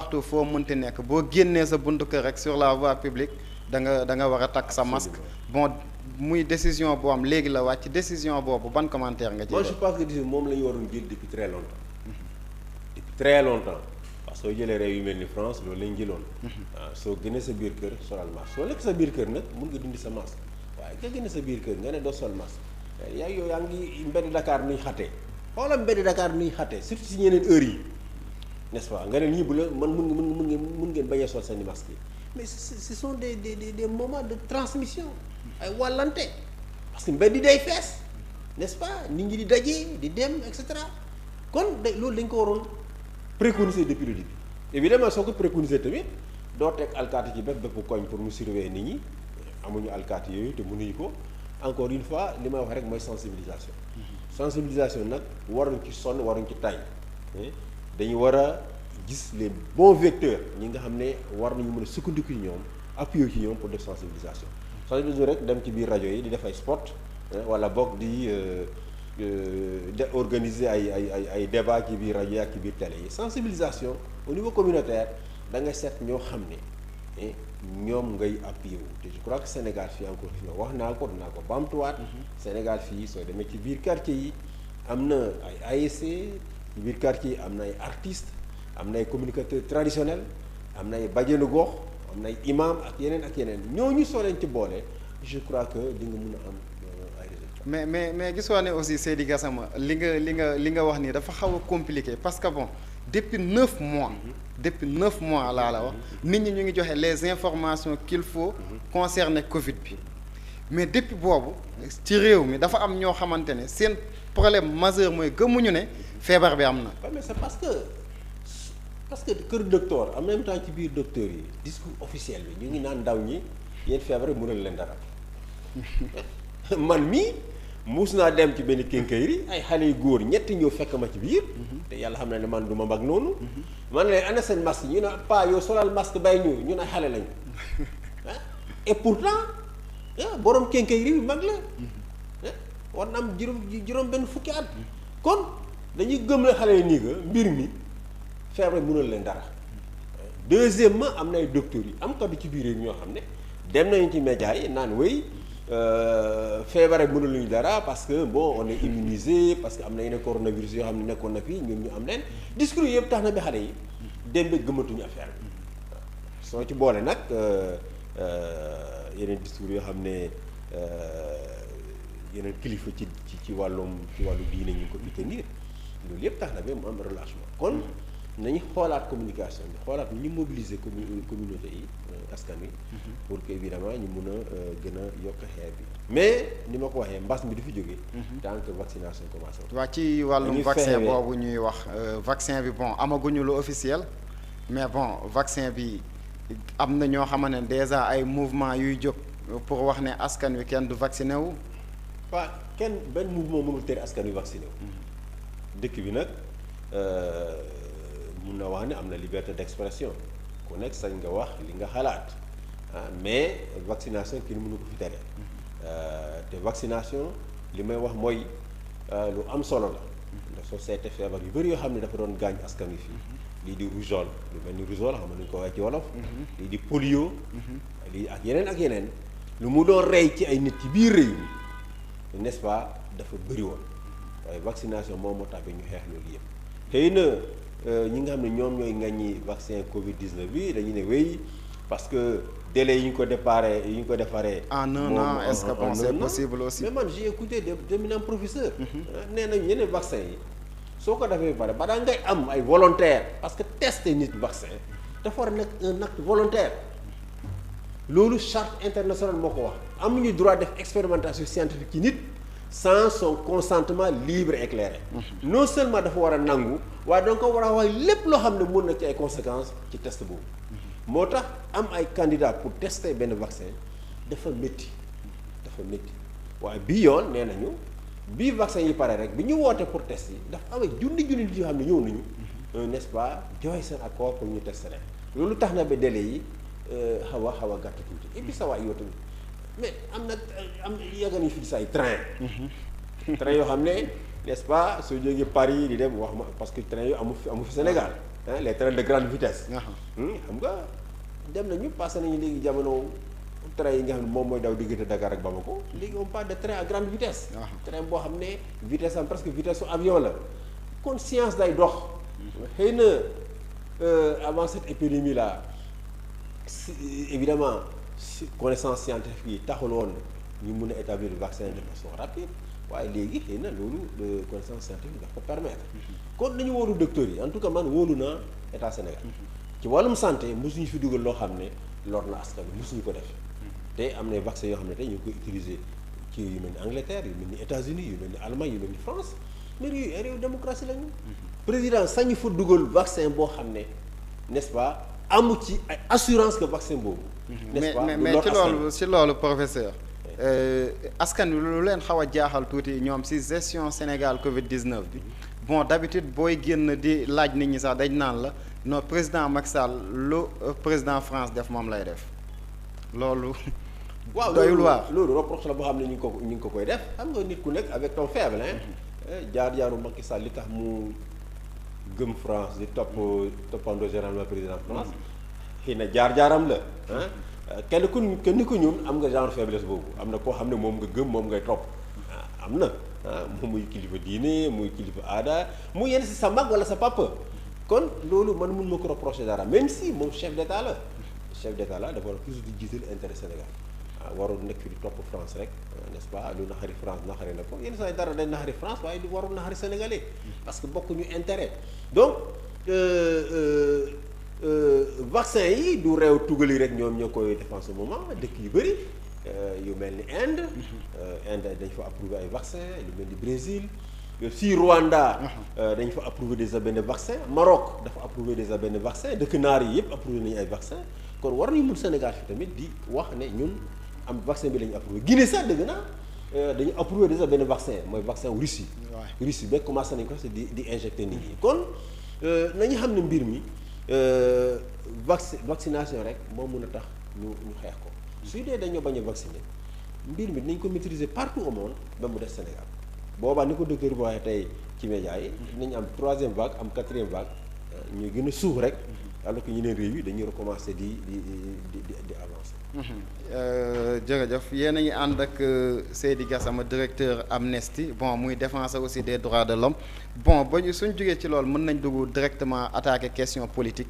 partout foo mënti nekk boo génnee sa buntu kër rek sur la voie publique da nga war a takk sa masque. bon muy décision boo am léegi la wàcc décision boobu ban commentaire nga ci. moi je pense que décision moom la ñu waroon jël depuis très longtemps. depuis très longtemps parce que soo jëlee réew yu mel ni France loolu lañ jëloon. waaw soo génnee sa biir kër solal masque soo nekk sa biir kër nag mun nga dindi sa masque waaye nga génne sa biir kër nga ne doo sol masque yaa ngi mbedd Dakar nuy xatee xoolal mbedd Dakar nuy xatee surtout si ñeneen heures yi n'est-ce pas nga ne nii bu la man mun ngeen bañ a sol seen masque yi mais ce sont des moments de transmission ay wàllante parce que mbedd yi day fees n'est-ce pas nit ñi di dajee di dem et cetera kon loolu dañ ko waroon préconiser depuis le début évidemment soo ko préconiser tamit doo teg alkaati ci bépp koñ pour mu surveiller nit ñi amuñu alkaati yooyu te mënuñu ko encore une fois li may wax rek mooy sensibilisation. sensibilisation nag waruñ ci sonn waruñ ci tay dañu war a gis les bons vecteurs ñi nga xam ne war nañu mën a sukkandiku ci ñoom appuyer ci ñoom pour def sensibilisation sensibilisation rek dem ci biir rajo yi di def ay spot wala boog di organiser ay débat ci biir rajo yi ak ci biir télé yi sensibilisation au niveau communautaire da nga seet ñoo xam ne ñoom ngay appuyer wu te je crois que Sénégal fii encore fi wax naa ko dinaa ko bamtuwaat Sénégal fii soo demee ci biir quartier yi am na ay ASC ci biir quartier yi am na ay artistes am na ay communicateurs traditionnels am na ay bajenu gox am na ay imam ak yeneen ñooñu soo leen ci boole je crois que di nga mun a am ay résultats. mais gisoo ne aussi Seydi Gassama li nga wax nii dafa xaw a compliqué parce que bon depuis 9 mois. depuis 9 mois laa la wax nit ñi ñu ngi joxe les informations qu'il faut concerner Covid bi mais depuis boobu ci réew mi dafa am ñoo xamante ne seen problème majeur mooy gëmuñu ne feebar bi am na. mais c'est parce que kër docteur en même temps ci biir docteur yi discours officiel bi ñu ngi naan ndaw ñi yéen feebar bi mënal leen dara man mii muus naa dem ci benn kénkayri ay xale yu góor ñetti ñëw fekk ma ci biir te yàlla xam na ne man du ma mag noonu man leen ana seen masque ñu ne pas yow solal masque bay ñun ay xale lañu et pourtant borom kénkayri bi mag la war na am juróom benn fukki at kon dañuy gëm la xale yi nii nga mbir mi feebar mënal leen dara deuxièmement am na ay docteurs yi am kaddu ci biir yi ñoo xam ne dem nañu ci médias yi naan wéy feebar ak mënul ñu dara parce que bon on est immunisé parce que am na yeneen coronavirus yoo xam ne nekkoon na fii ñun ñu am leen discours yëpp tax na bi xale yi dem ba gëmatuñu affaire bi soo ci boole nag yeneen discours yoo xam ne yeneen kilifa ci wàllu diine ñu ko fi tenir loolu yëpp tax na ba mu am relâchement kon nañu xoolaat communication bi xoolaat ni ñu mobiliser communauté yi askan wi pour que évidemment ñu mun a gën a yokk xeer bi mais ni ma ko waxee mbas mi du fi jógee tant que vaccination commencé waa ci wàllum vaccin boobu ñuy wax vaccin bi bon amaguñu lu officiel mais bon vaccin bi am na ñoo xamante ne déjà ay mouvement yuy jóg pour wax ne askan wi kenn du vacciné wu waaw kenn benn mouvement mënul tere askan wi vacciné wu dëkk bi nag mun na wax ne am na liberté d'expression ku nekk sañ nga wax li nga xalaat mais vaccination ki mënu ko fi tere te vaccination li may wax mooy lu am solo la ndax soo seetee feebar yu bëri yoo xam ne dafa doon gaañ askan wi fii lii di rougeole lu mel ni rougeole xam nañu ko waxee ci wolof lii di polio lii ak yeneen lu mu doon rey ci ay nit ci biir réew mi n'est-ce pas dafa bëri woon waaye vaccination moom moo tax ba ñu xeex loolu yëpp xëy na ñi nga xam ne ñoom ñooy ngaññi vaccin Covid 19 bi dañu ne wéy parce que délai yi ñu ko defaree. en un an est-ce que bon c'est possible aussi. mais man j'ai écouté d'éminents professeurs. nee nañ yeneen vaccin yi soo ko defee ba pare balaa ngay am ay volontaire parce que tester nit vaccin dafa war a nekk un acte volontaire loolu charte internationale moo ko wax amuñu droit def expérimentation scientifique ci nit. sans son consentement libre et éclairé non seulement dafa war a nangu waaye donc war a wax lépp loo xam ne mun na ci ay conséquences ci test boobu moo tax am ay candidats pour tester benn vaccin dafa métti waaye bii yoon nee nañu bii vaccin yi pare rek bi ñu woote pour test yi dafa am ay junni nit yoo xam ne ñëw nañu n'est-ce pas joxe seen accord pour ñu tester leen loolu tax na ba délai yi xaw a gàtt tuuti et puis sa waay yow tamit mais am yàgg nañu fi gis ay train yoo xam ne n'est-ce pas soo jógee Paris di dem wax ma parce que train yu amu fi Sénégal les trains de grande vitesse. Uh-huh. xam nga dem nañu passé nañu léegi jamono train yi nga xam ne moom mooy daw diggante Dakar ak Bamako léegi on parle de train à grande vitesse. train boo xam ne vitesse am presque vitesse su avion la kon science day dox. xëy na avant cette épidémie là évidemment connaissance scientifique yi taxul woon ñu mun a établir le vaccin de façon rapide waaye léegi xëy na loolu de connaissance scientifique daf ko permettre kon nañu wóolu docteurs yi en tout cas man wóolu naa état Sénégal ci wàllum santé mosuñu fi dugal loo xam ne lor na askan bi mosuñu ko def te am na vaccin yoo xam ne tey ñu ngi koy utiliser ci yu mel ni Angleterre yu mel ni États-Unis yu mel ni Allemagne yu mel ni France mais yooyu ay réew démocratie lañu président sañu fa dugal vaccin boo xam ne n'est-ce pas amu ci ay assurance que vaccin boobu n'est-ce pas mais ci loolu professeur askan wi lu leen xaw a jaaxal tuuti ñoom ci gestion Sénégal Covid-19 bi bon d'habitude booy génn di laaj nit ñi sax dañ naan la non président Macky Sall lu président France def moom lay def loolu. waaw doyul waar loolu reproche la boo xam ne ñu ngi ko koy def xam nga nit ku nekk avec ton faible jaar-jaaru Macky Sall li tax mu gëm France di toppandoo généralement président France xëy na jaar-jaaram la kenn ku ñun am nga genre faiblesse boobu am na koo xam ne moom nga gëm moom ngay topp am na moom muy kilifa diine muy kilifa aada mu yenn si sa mag wala sa papa kon loolu man mun ma ko reprocher dara même si moom chef d'état la dafa war a toujours di jiital intérêt Sénégal warul nekk fi di topp France rek n'est-ce pas lu naxari France naxari na ko yenn saa yi dara dañ naxari France waaye du warul naxari sénégalais parce que bokkuñu intérêt donc vaccin yi du réew tugal yi rek ñoom ñoo koy def en ce moment dëkk yu bëri yu mel ni Inde dañ fa approuvé ay vaccin lu mel ni Brésil si Rwanda dañ fa approuvé déjà benn vaccin Maroc dafa approuvé déjà benn vaccin dëkk naar yi yëpp approuvé nañu ay vaccin kon war nañu mun Sénégal fi tamit di wax ne ñun am vaccin bi la ñu approuvé Guinée sax dëgg naa dañu approuvé déjà benn vaccin mooy vaccin wu Russie ba commencé nañ ko di injecté nit ñi kon nañu xam ne mbir mi vaccination rek moo mun a tax ñu xeex ko su dee dañoo bañ a vacciner mbir mi dinañ ko maîtriser partout au monde ba mu des Sénégal boobaa ni ko docteur bi waxee tey ci média yi dinañ am 3e vague am 4e vague ñu gën a suuf rek alors que ñeneen réew yi dañuy recommencer di avancer. jërëjëf yéen a ngi ànd ak Seydi Gassama directeur Amnesty bon muy défenseur aussi des droits de l'homme bon ba ñu suñ jógee ci loolu mën nañ dugg directement attaquer question politique